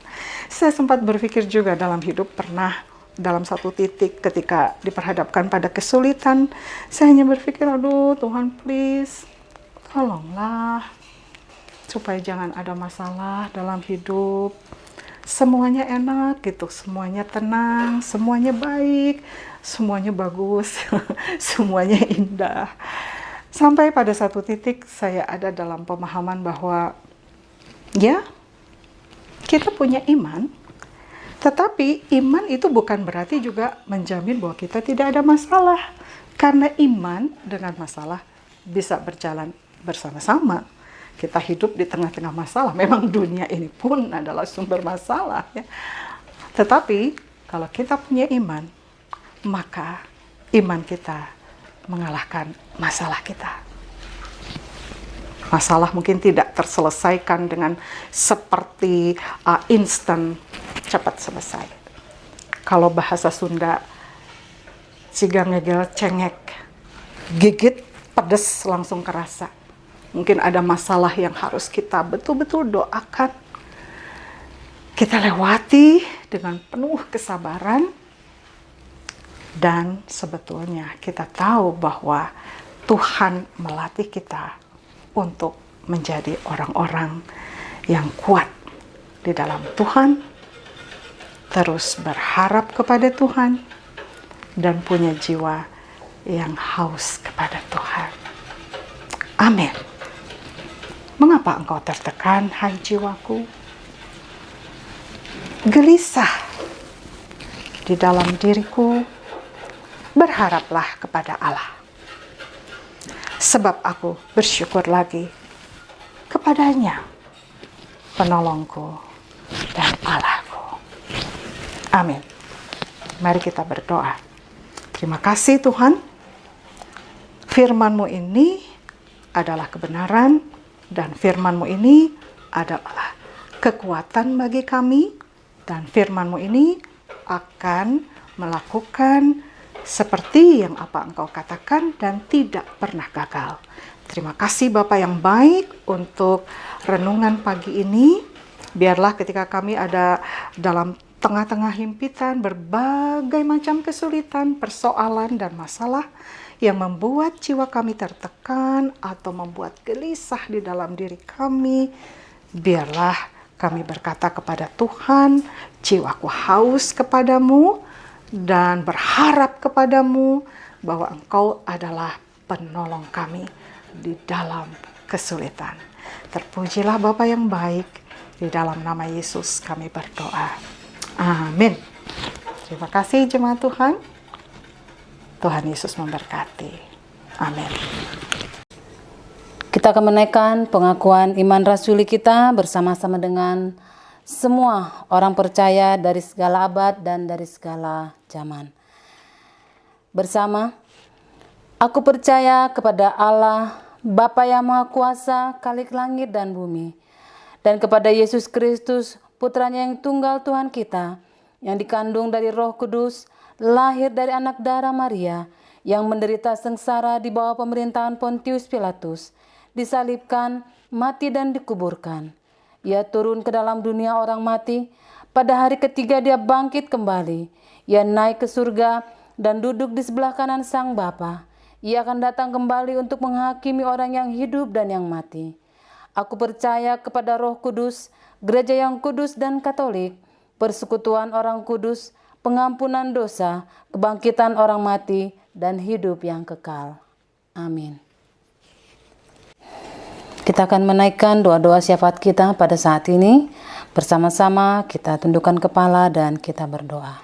Saya sempat berpikir juga dalam hidup, pernah dalam satu titik ketika diperhadapkan pada kesulitan, saya hanya berpikir, aduh Tuhan please, tolonglah supaya jangan ada masalah dalam hidup. Semuanya enak gitu, semuanya tenang, semuanya baik, semuanya bagus, semuanya indah. Sampai pada satu titik saya ada dalam pemahaman bahwa ya, kita punya iman, tetapi iman itu bukan berarti juga menjamin bahwa kita tidak ada masalah. Karena iman dengan masalah bisa berjalan bersama-sama. Kita hidup di tengah-tengah masalah. Memang dunia ini pun adalah sumber masalah. Ya. Tetapi kalau kita punya iman, maka iman kita mengalahkan masalah kita. Masalah mungkin tidak terselesaikan dengan seperti instan, cepat selesai. Kalau bahasa Sunda, ciga ngegel cengek, gigit, pedes langsung kerasa. Mungkin ada masalah yang harus kita betul-betul doakan. Kita lewati dengan penuh kesabaran. Dan sebetulnya kita tahu bahwa Tuhan melatih kita untuk menjadi orang-orang yang kuat di dalam Tuhan, terus berharap kepada Tuhan, dan punya jiwa yang haus kepada Tuhan. Amin. Mengapa engkau tertekan, hai jiwaku? Gelisah di dalam diriku, berharaplah kepada Allah. Sebab aku bersyukur lagi kepadanya, penolongku dan Allahku. Amin. Mari kita berdoa. Terima kasih Tuhan, firman-Mu ini adalah kebenaran, dan firman-Mu ini adalah kekuatan bagi kami, dan firman-Mu ini akan melakukan seperti yang apa Engkau katakan dan tidak pernah gagal. Terima kasih Bapa yang baik untuk renungan pagi ini. Biarlah ketika kami ada dalam tengah-tengah himpitan, berbagai macam kesulitan, persoalan dan masalah yang membuat jiwa kami tertekan atau membuat gelisah di dalam diri kami, biarlah kami berkata kepada Tuhan, jiwaku haus kepadamu, dan berharap kepadamu bahwa Engkau adalah penolong kami di dalam kesulitan. Terpujilah Bapa yang baik, di dalam nama Yesus kami berdoa. Amin. Terima kasih jemaat Tuhan. Tuhan Yesus memberkati. Amin. Kita akan menaikkan pengakuan iman rasuli kita bersama-sama dengan semua orang percaya dari segala abad dan dari segala zaman. Bersama, aku percaya kepada Allah, Bapa yang Maha Kuasa, Khalik langit dan bumi, dan kepada Yesus Kristus, Putranya yang tunggal Tuhan kita, yang dikandung dari Roh Kudus, lahir dari anak darah Maria, yang menderita sengsara di bawah pemerintahan Pontius Pilatus, disalibkan, mati dan dikuburkan. Ia turun ke dalam dunia orang mati, pada hari ketiga dia bangkit kembali. Ia naik ke surga dan duduk di sebelah kanan Sang Bapa. Ia akan datang kembali untuk menghakimi orang yang hidup dan yang mati. Aku percaya kepada Roh Kudus, gereja yang kudus dan katolik, persekutuan orang kudus, pengampunan dosa, kebangkitan orang mati, dan hidup yang kekal. Amin. Kita akan menaikkan doa-doa syafaat kita pada saat ini. Bersama-sama kita tundukkan kepala dan kita berdoa.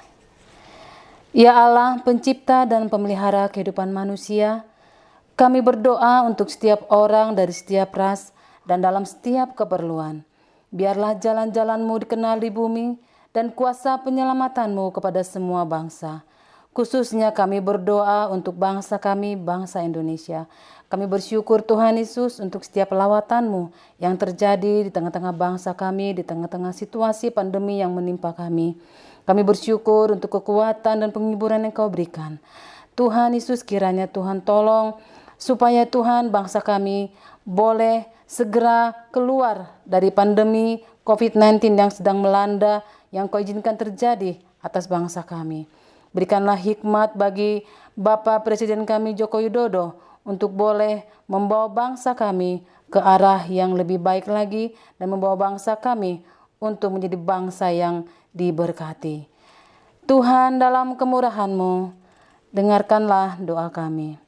Ya Allah, pencipta dan pemelihara kehidupan manusia, kami berdoa untuk setiap orang dari setiap ras dan dalam setiap keperluan. Biarlah jalan-jalan-Mu dikenal di bumi dan kuasa penyelamatan-Mu kepada semua bangsa. Khususnya kami berdoa untuk bangsa kami, bangsa Indonesia. Kami bersyukur Tuhan Yesus untuk setiap lawatan-Mu yang terjadi di tengah-tengah bangsa kami, di tengah-tengah situasi pandemi yang menimpa kami. Kami bersyukur untuk kekuatan dan penghiburan yang Kau berikan. Tuhan Yesus, kiranya Tuhan tolong supaya Tuhan bangsa kami boleh segera keluar dari pandemi COVID-19 yang sedang melanda, yang Kau izinkan terjadi atas bangsa kami. Berikanlah hikmat bagi Bapak Presiden kami Joko Widodo untuk boleh membawa bangsa kami ke arah yang lebih baik lagi dan membawa bangsa kami untuk menjadi bangsa yang diberkati. Tuhan, dalam kemurahan-Mu, dengarkanlah doa kami.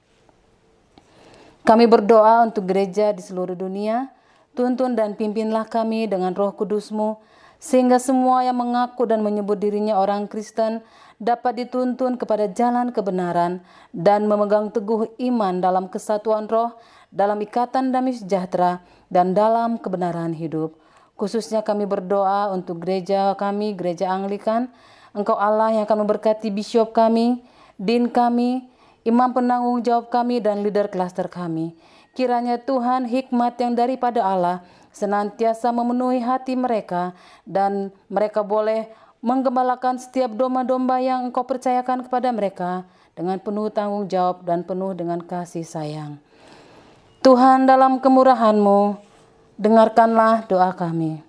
Kami berdoa untuk gereja di seluruh dunia. Tuntun dan pimpinlah kami dengan Roh Kudus-Mu, sehingga semua yang mengaku dan menyebut dirinya orang Kristen dapat dituntun kepada jalan kebenaran dan memegang teguh iman dalam kesatuan roh, dalam ikatan damai sejahtera, dan dalam kebenaran hidup. Khususnya kami berdoa untuk gereja kami, Gereja Anglikan. Engkau Allah yang akan memberkati bishop kami, din kami, imam penanggung jawab kami, dan leader klaster kami. Kiranya Tuhan hikmat yang daripada Allah senantiasa memenuhi hati mereka, dan mereka boleh menggembalakan setiap domba-domba yang Engkau percayakan kepada mereka dengan penuh tanggung jawab dan penuh dengan kasih sayang. Tuhan, dalam kemurahan-Mu, dengarkanlah doa kami.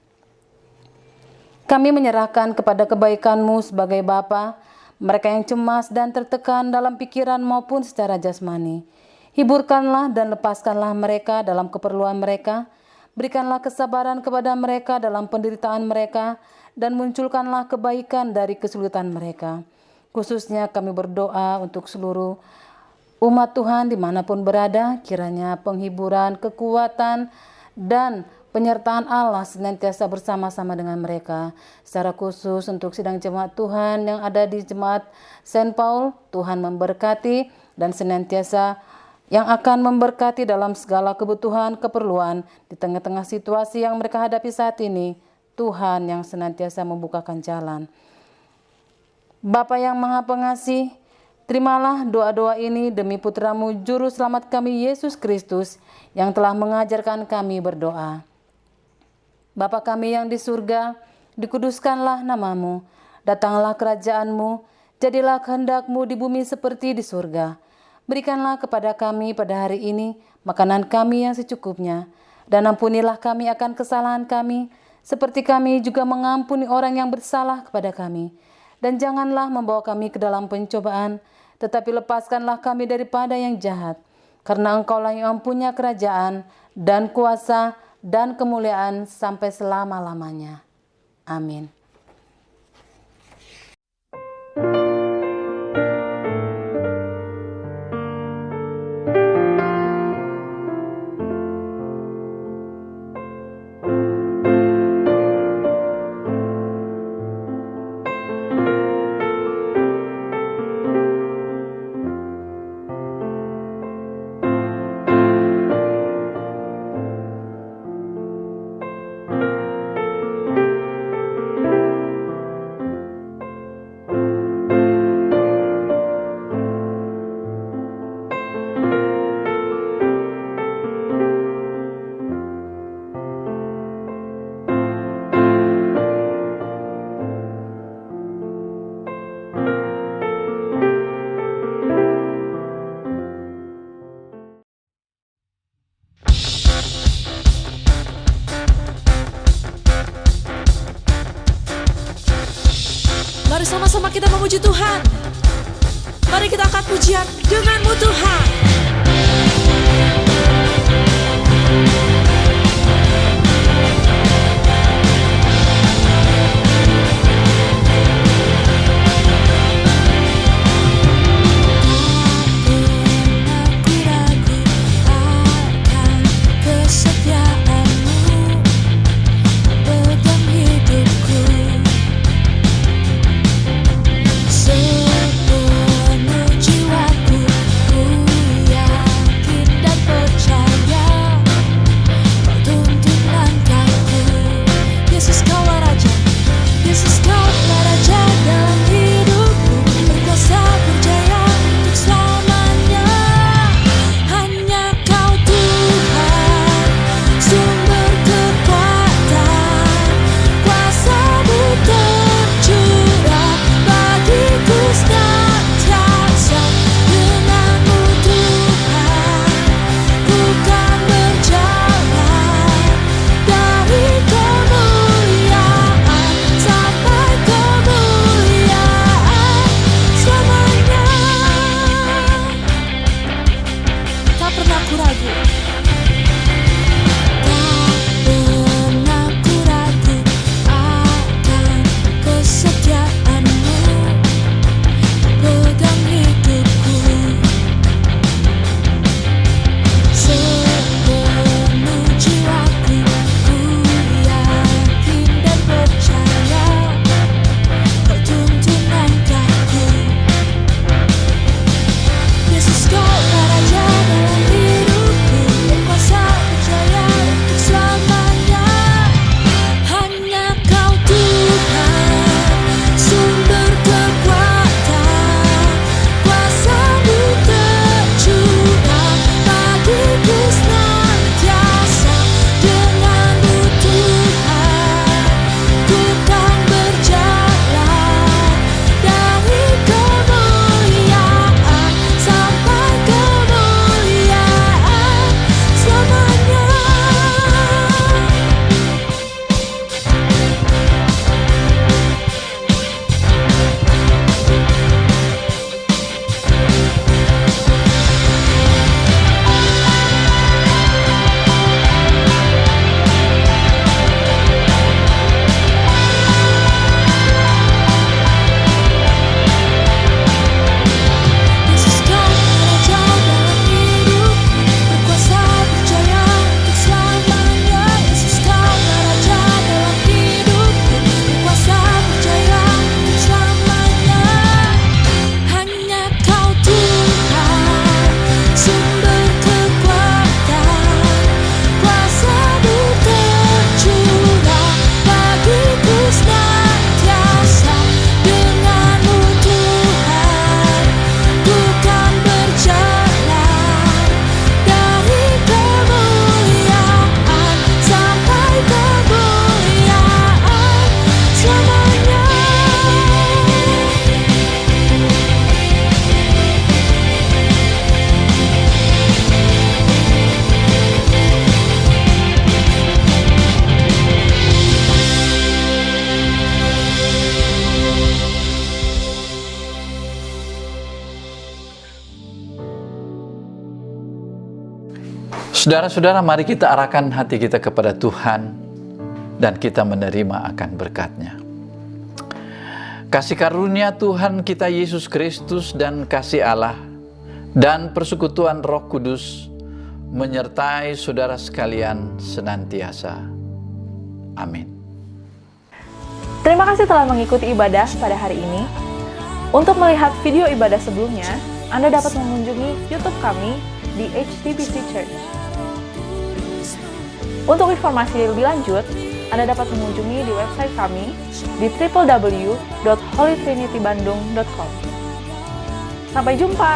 Kami menyerahkan kepada kebaikan-Mu sebagai Bapa mereka yang cemas dan tertekan dalam pikiran maupun secara jasmani. Hiburkanlah dan lepaskanlah mereka dalam keperluan mereka. Berikanlah kesabaran kepada mereka dalam penderitaan mereka, dan munculkanlah kebaikan dari kesulitan mereka. Khususnya kami berdoa untuk seluruh umat Tuhan dimanapun berada, kiranya penghiburan, kekuatan, dan penyertaan Allah senantiasa bersama-sama dengan mereka. Secara khusus untuk sidang jemaat Tuhan yang ada di Jemaat Saint Paul, Tuhan memberkati dan senantiasa yang akan memberkati dalam segala kebutuhan, keperluan di tengah-tengah situasi yang mereka hadapi saat ini. Tuhan yang senantiasa membukakan jalan. Bapa yang Maha Pengasih, terimalah doa-doa ini demi Putra-Mu Juru Selamat kami Yesus Kristus yang telah mengajarkan kami berdoa. Bapa kami yang di surga, dikuduskanlah nama-Mu, datanglah kerajaan-Mu, jadilah kehendak-Mu di bumi seperti di surga. Berikanlah kepada kami pada hari ini makanan kami yang secukupnya, dan ampunilah kami akan kesalahan kami, seperti kami juga mengampuni orang yang bersalah kepada kami. Dan janganlah membawa kami ke dalam pencobaan, tetapi lepaskanlah kami daripada yang jahat. Karena Engkaulah yang mempunyai kerajaan dan kuasa dan kemuliaan sampai selama-lamanya. Amin. Mari sama-sama kita memuji Tuhan. Mari kita angkat pujian denganmu Tuhan. Sepenuh jiwaku ku Saudara-saudara, mari kita arahkan hati kita kepada Tuhan dan kita menerima akan berkat-Nya. Kasih karunia Tuhan kita Yesus Kristus dan kasih Allah dan persekutuan Roh Kudus menyertai saudara sekalian senantiasa. Amin. Terima kasih telah mengikuti ibadah pada hari ini. Untuk melihat video ibadah sebelumnya, Anda dapat mengunjungi YouTube kami di HTBC Church. Untuk informasi lebih lanjut, Anda dapat mengunjungi di website kami di www.holytrinitybandung.com. Sampai jumpa!